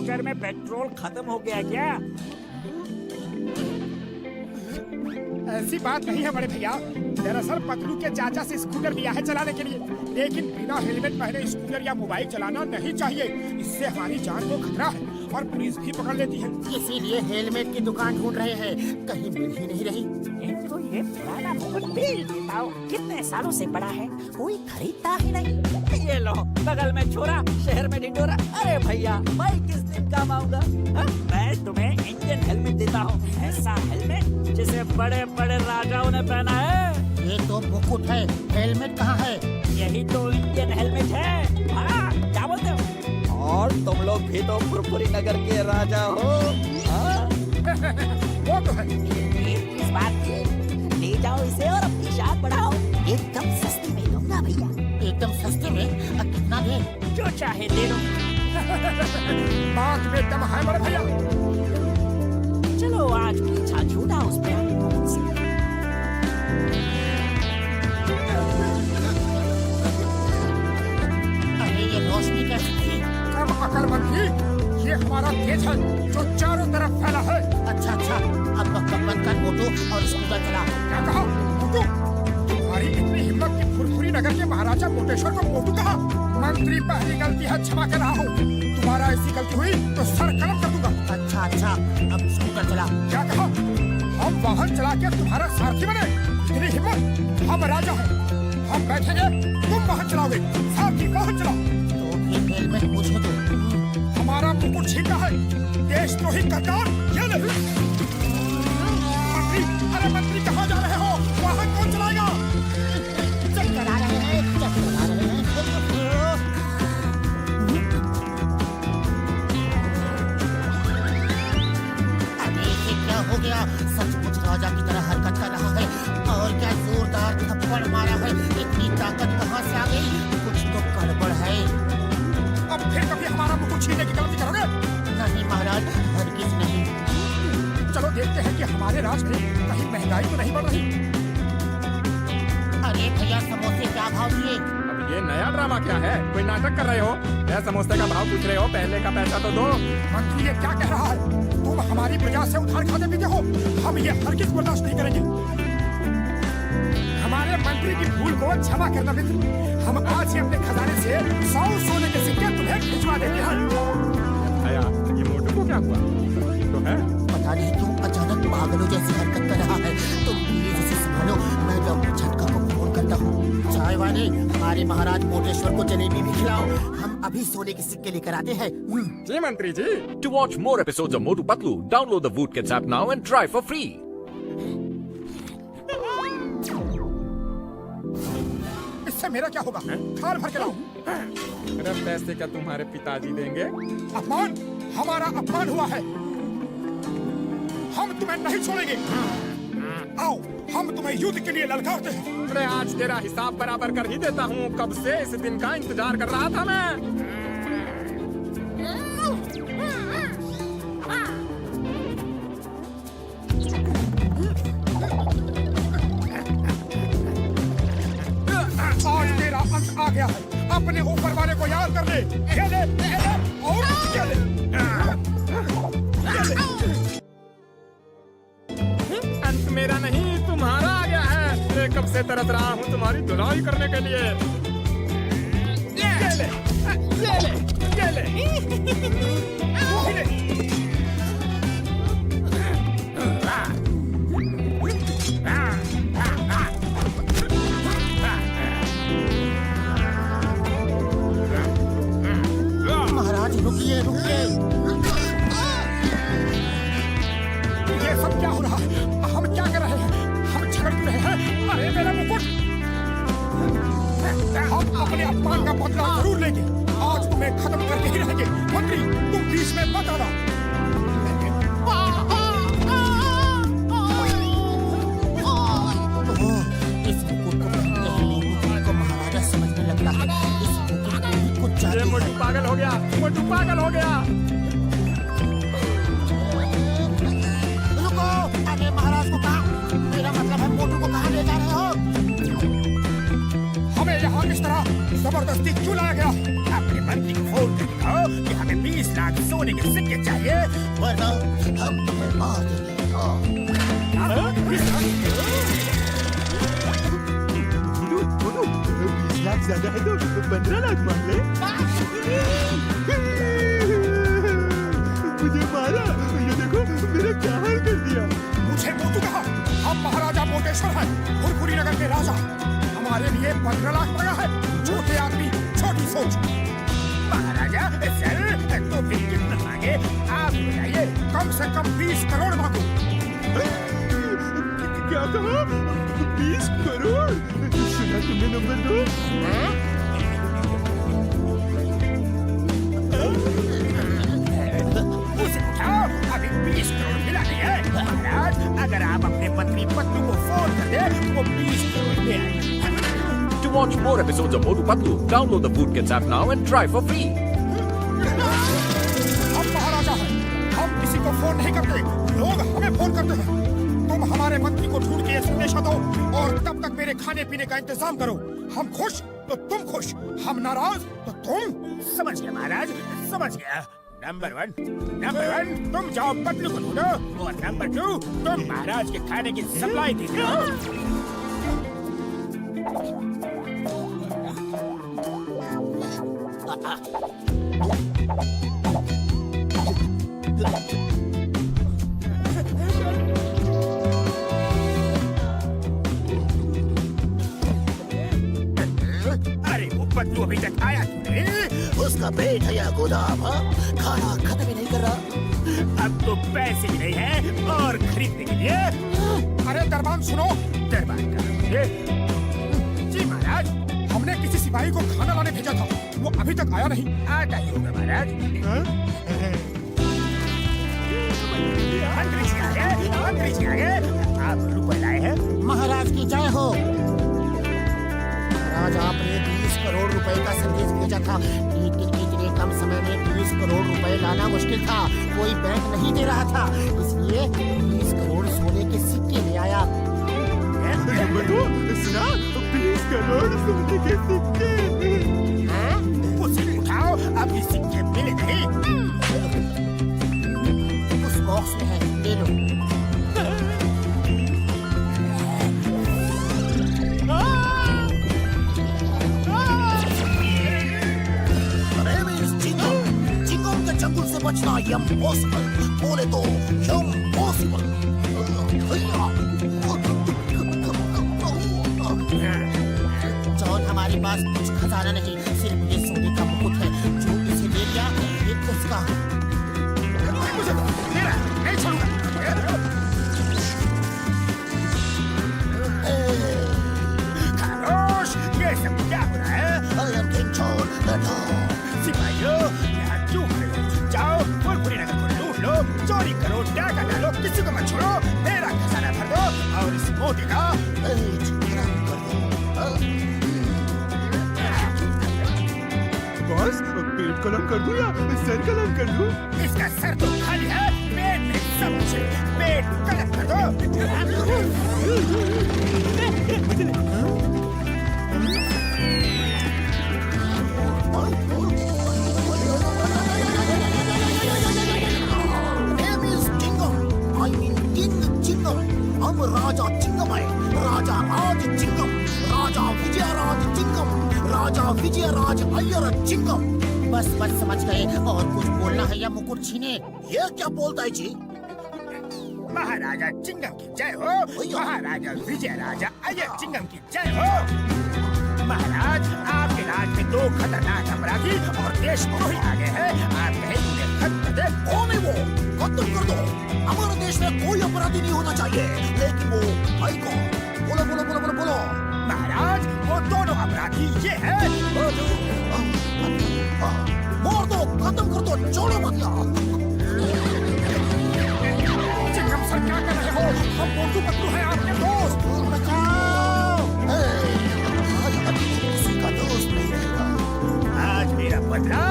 Scooter में petrol खत्म हो गया क्या? ऐसी बात नहीं है बड़े भैया। दरअसल पतलू के चाचा से स्कूटर लिया है चलाने के लिए, लेकिन बिना हेलमेट पहने स्कूटर या मोबाइल चलाना नहीं चाहिए। इससे हमारी जान को खतरा है और पुलिस भी पकड़ लेती है। इसीलिए हेलमेट की दुकान ढूंढ रहे हैं, कहीं मिल ही नहीं रही। इनको ये पुराना मुकुट बेच देता हूँ, कितने सालों से पड़ा है, कोई खरीदता ही नहीं। ये लो, बगल में छोरा, शहर में ढिंडोरा। अरे भैया, मैं किस दिन काम आऊंगा? मैं तुम्हें इंडियन हेलमेट देता हूँ, ऐसा हेलमेट जिसे बड़े बड़े राजाओं ने पहना है। ये तो मुकुट है, हेलमेट कहाँ है? यही तो इंडियन हेलमेट है। हाँ, क्या बोलते हो? और तुम लोग भी तो फुरफुरी नगर के राजा हो। हाँ? वो तो है। इस बात की ले जाओ इसे और अपनी शान बढ़ाओ। एकदम सस्ते में दूंगा भैया। एकदम सस्ते में? कितना दे? जो चाहे दे दो। बात में दम है बड़े भैया। चलो आज की इच्छा छूटा उस पे आगे तो मुझसे। अरे ये रोशनी कैसी थी? कम अकल मंत्री, ये हमारा तेज है जो चारों तरफ फैला है। अच्छा, अब वक्त बंद कर मोटू और स्कूटर चला। क्या कहा मोटू? तुम्हारी इतनी हिम्मत कि फुरफुरी नगर के महाराजा मोटेश्वर को मोटू कहा? मंत्री, पहली गलती है, क्षमा कर रहा हूँ। तुम्हारा ऐसी गलती हुई तो सर कलम कर दूंगा। अच्छा, अब स्कूटर चला। क्या कहा? हम वाहन चला के तुम्हारा सारथी बने? इतनी हिम्मत? हम राजा हैं, हम बैठेंगे, तुम वाहन चलाओगे। सारथी वाहन चलाओ। तो फिर हेलमेट मुझे दो। हमारा मुकुट छीना है, देशद्रोही गद्दार। ये ले। मंत्री, अरे मंत्री कहाँ जा रहे हो? वाहन कौन चलाएगा? चक्कर आ रहे हैं, चक्कर आ रहे हैं। अरे ये क्या हो गया? सचमुच राजा की तरह हरकत कर रहा है और क्या जोरदार थप्पड़ मारा है। इतनी ताकत कहाँ से आ गई? कुछ तो गड़बड़ है। अब फिर कभी हमारा मुकुट छीनने की गलती करोगे? नहीं महाराज, हरगिज नहीं। चलो देखते हैं कि हमारे राज में कहीं महंगाई तो नहीं बढ़ रही। अरे भैया, समोसे क्या भाव दिए? अब ये नया ड्रामा क्या है? कोई नाटक कर रहे हो? यह समोसे का भाव पूछ रहे हो? पहले का पैसा तो दो। मंत्री, ये क्या कह रहा है? तुम हमारी प्रजा से उधार खाते पीते हो। हम ये हरगिज बर्दाश्त नहीं करेंगे। हमारे मंत्री की भूल को क्षमा करना मित्र। हम आज ही अपने खजाने से 100 सोने के सिक्के तुम्हें भिजवा देते हैं। आया, ये मोटू को क्या हुआ? तो है पता नहीं क्यों अचानक पागलों जैसी हरकत कर रहा है। तुम प्लीज इसे संभालो, मैं डॉक्टर झटका को फोन करता हूँ। चाय वाले, हमारे महाराज मोटेश्वर को जलेबी भी खिलाओ। हम अभी सोने के सिक्के लेकर आते हैं। जी मंत्री जी। To watch more episodes of Motu Patlu, download the Voot Kids app now and try for free. इससे मेरा क्या होगा? थाल भर के लाओ। अरे पैसे क्या तुम्हारे पिताजी देंगे? अपमान, हमारा अपमान हुआ है। हम तुम्हें नहीं छोड़ेंगे। आओ, हम तुम्हें युद्ध के लिए ललकारते हैं। अरे आज तेरा हिसाब बराबर कर ही देता हूँ। कब से इस दिन का इंतजार कर रहा था मैं। आज तेरा अंत आ गया है। अपने ऊपर वाले को याद कर ले। ये ले, और ये ले। अंत मेरा नहीं, तुम्हारा आ गया है। मैं कब से तरस रहा हूँ तुम्हारी धुलाई करने के लिए। ये ले, ये ले, ये ले। महाराज रुकिए, रुकिए। ये सब क्या हो रहा है? हम क्या कर रहे हैं? हम झगड़ क्यों रहे हैं? अरे मेरा मुकुट! हम अपने अपमान का बदला जरूर लेंगे। आज तुम्हें खत्म करके ही रहेंगे। मंत्री, तुम बीच में मत आना। इस मुकुट को पहनते ही मोटू को महाराजा समझने लगता है। इस मुकुट में ही कुछ ये जादू मोटू है। पागल हो गया, मोटू पागल हो गया। रुको, आगे महाराज को कहा। मेरा मतलब है मोटू को कहाँ ले जा रहे हो? हमें यहाँ इस तरह जबरदस्ती क्यों लाया गया? अपने मंत्री को फोन कर दिखाओ कि हमें 20 लाख सोने के सिक्के चाहिए वरना हम तुम्हें मार देंगे। बोलो 20 लाख ज्यादा है तो 15 लाख मान ले। मुझे मारा, ये देखो मेरा क्या हाल कर दिया। मुझे मोटू कहा, हम महाराजा मोटेश्वर हैं, फुलपुरी नगर के राजा। हमारे लिए 15 लाख पड़ा है। छोटे आदमी छोटी सोच। महाराजा सर तो फिर कितना मांगे आप बताइए। कम से कम 20 करोड़ मांगो। क्या कहा? 20 करोड़? सुना तुमने नंबर 2? उसे उठाओ, अभी 20 करोड़ मिला नहीं है। महाराज अगर आप अपने पत्नी पत्नी को फोन कर दे वो 20 करोड़ ले आएगा। To watch more episodes of Motu Patlu, download the Voot Kids app now and try for free. हम महाराजा हैं, हम किसी को फोन नहीं करते, लोग हमें फोन करते हैं। तुम हमारे मंत्री को ढूंढ के संदेशा दो और तब तक मेरे खाने पीने का इंतजाम करो। हम खुश तो तुम खुश, हम नाराज तो तुम। समझ गया महाराज, समझ गया। नंबर 1 तुम जाओ पत्नी को ढूंढो और नंबर 2 तुम महाराज के खाने की सप्लाई दे। अरे वो पत्नी अभी तक आया नहीं। उसका पेट है या गोदाम? खाना खत्म ही नहीं कर रहा। अब तो पैसे भी नहीं है और खरीदने के लिए। अरे दरबान सुनो, दरबान का जी महाराज, हमने किसी सिपाही को खाना लाने भेजा था, वो अभी तक आया नहीं। आता ही होगा महाराज। मंत्री जी आ गए, मंत्री जी आ गए। आप रुपए लाए हैं? महाराज की जय हो। महाराज आपने 20 करोड़ रुपए का संदेश भेजा था, लेकिन इतने कम समय में 20 करोड़ रुपए लाना मुश्किल था। कोई बैंक नहीं दे रहा था, इसलिए 20 करोड़ सोने के सिक्के ले आया। नंबर 2 सुना, 20 करोड़ सोने के सिक्के। उसे उठाओ, अभी सिक्के मिले नहीं। उस बॉक्स में है, ले लो। चिंगम के जंगल से बचना इम्पॉसिबल, बोले तो इम्पॉसिबल। जॉन, हमारे पास कुछ खजाना नहीं, सिर्फ ये सोने का मुकुट है। जो इसे ले लिया ये उसका। मुझे मेरा नहीं छोड़ूंगा। खामोश, ये सब क्या हो रहा है? I am King John the Dog। सिपाहियों, यहाँ क्यों खड़े हो? जाओ फुलपुरी नगर को लूट लो, चोरी करो, डाका डालो, किसी को मत छोड़ो। मेरा खजाना भर दो और इस मोती का बॉस, पेट का नाम कर दूं या सर का नाम कर दूं? इसका सर तो खाली है, पेट में सब कुछ है। पेट कलम कर दो। Name is Chingam। I mean King Chingam। हम राजा चिंगम है, राजा राज चिंगम, राजा विजयराज चिंगम, राजा विजयराज अय्यर चिंगम। बस बस समझ गए। और कुछ बोलना है या मुकुट छीने? ये क्या बोलता है जी? महाराजा चिंगम की जय हो। महाराजा विजय राजा अय्यर चिंगम की जय हो। महाराज, आपके राज में 2 खतरनाक अपराधी और देशद्रोही आ गए हैं। आप कहें उन्हें खत्म कर दे। कौन है वो? खत्म कर दो। हमारे देश में कोई अपराधी नहीं होना चाहिए, लेकिन वो भाई कौन? बोलो बोलो बोलो बोलो बोलो। महाराज, वो दोनों अपराधी ये है। मार दो, खत्म कर दो, छोड़ो मत यार। चिंगम सर, क्या कर रहे हो? हम मोटू पतलू हैं, आपके दोस्त। बचाओ। आज किसी का दोस्त नहीं रहेगा। आज मेरा बदला